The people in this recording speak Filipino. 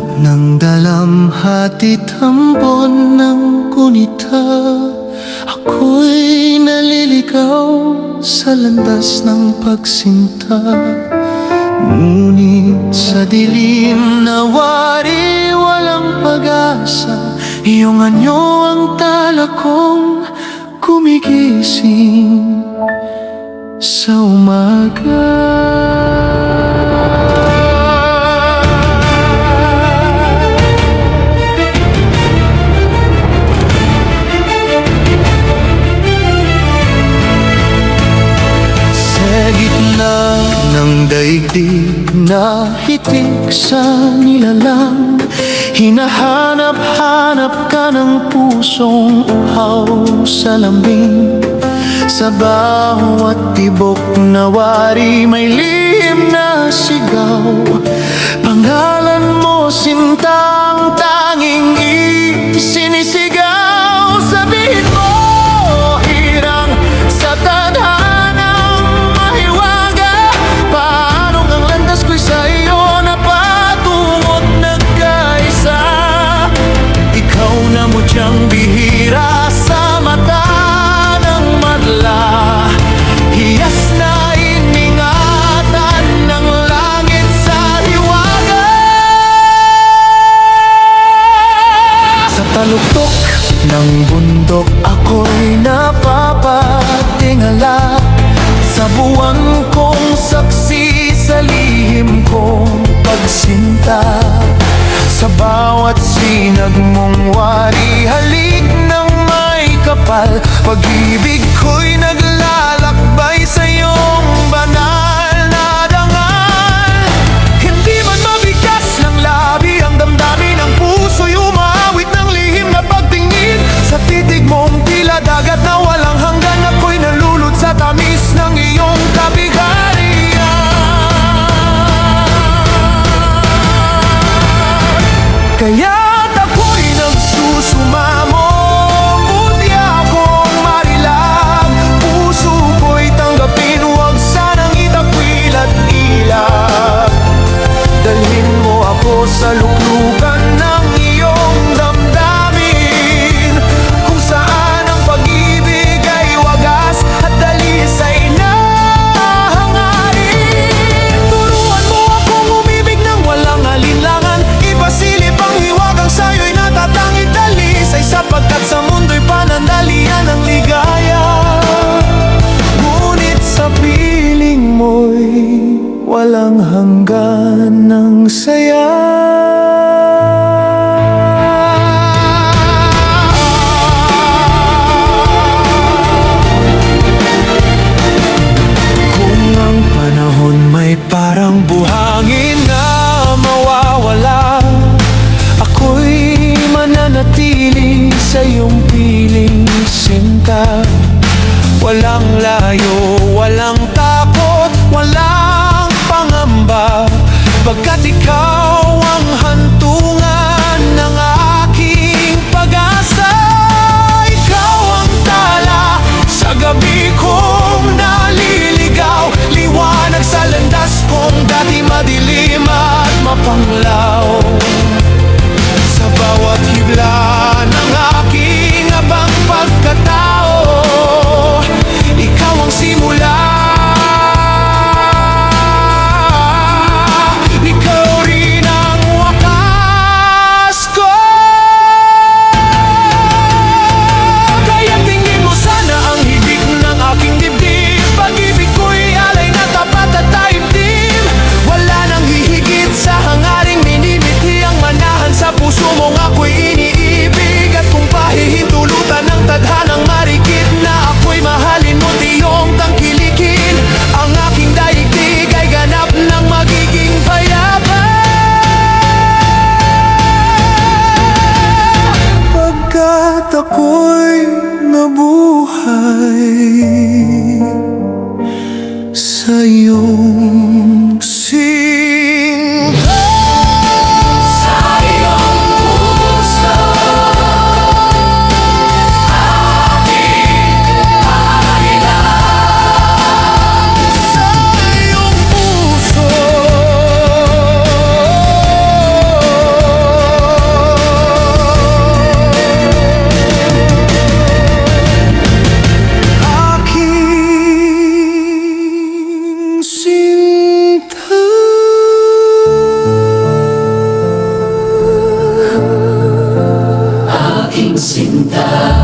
ng dalamhati tambon ng gunita, ako'y naliligaw sa landas ng pagsinta. Ngunit sa dilim na wari walang pag-asa, iyong anyo ang tala kong gumigising sa umaga. Ng daigdig na hitik sa nilalang, hinahanap-hanap ka ng pusong uhaw sa lambing. Sa bawat tibok na wari may lihim na sigaw, pangalan mo sintang tanging isinisigaw. Sabihin mo hirang sa tadhanang mahiwaga, paanong ang landas ko'y sa iyo napatungo't nagkaisa. Ikaw na mudyang bihira sa mata ng madla, hiyas na iningatan ng langit sa hiwaga. Sa taluktok ng bundok ako'y napapatingala, sa buwan kong saksi sa lihim kong pagsinta. Sa bawat sinag mong wari, halik ng may kapal, pag-ibig ko'y naglalakbay sa iyong banal na dangal. Hindi man mabigkas ng labi ang damdamin, ang puso'y umawit ng lihim na pagtingin. Sa titig mong tila dagat na walang hanggan, ako'y nalulod sa tamis ng iyong kabigarian. Kaya't ako'y nagsusumamo, buti akong marilag. Puso ko'y tanggapin, huwag sanang itakwil at ilag. Dalhin mo ako sa luklukan ng iyong damdamin, kung saan ang pag-ibig ay wagas at dalisay na hangarin. Turuan mo akong umibig ng walang alinlangan, ipasilip ang hiwagang sa'yo'y natatanging dalisay, sapagkat sa mundo'y panandalian ang ligaya. Ngunit sa piling mo'y walang hanggan ng saya. Kung ang panahon may parang buhangin na mawawala, ako'y mananatili sa iyong piling sinta. Walang layo, walang takot, walang pangamba, pagkat ikaw ang hantungan ng aking pag-asa. Ikaw ang tala sa gabi kong naliligaw, liwanag sa landas kong dati madilim at mapanglaw. Sa bawat hibla ng aking abang pagkatao, ikaw ang simula, ikaw rin ang wakas ko. Kaya tingin mo sana ang hibig ng aking dibdib, pag-ibig ko'y alay na tapat at taimtim. Wala nang hihigit sa hangaring minimithi ang manahan sa puso mong ako'y iniibig. At kung pahihintulutan ng tadhanang marikit na ako'y mahalin mo't iyong tangkilikin, ang aking daigdig ay ganap ng magiging payapa. Pagkat ako'y nabuhay sa iyong sinta. Sa iyong puso aking pahilang, sa iyong puso sinta.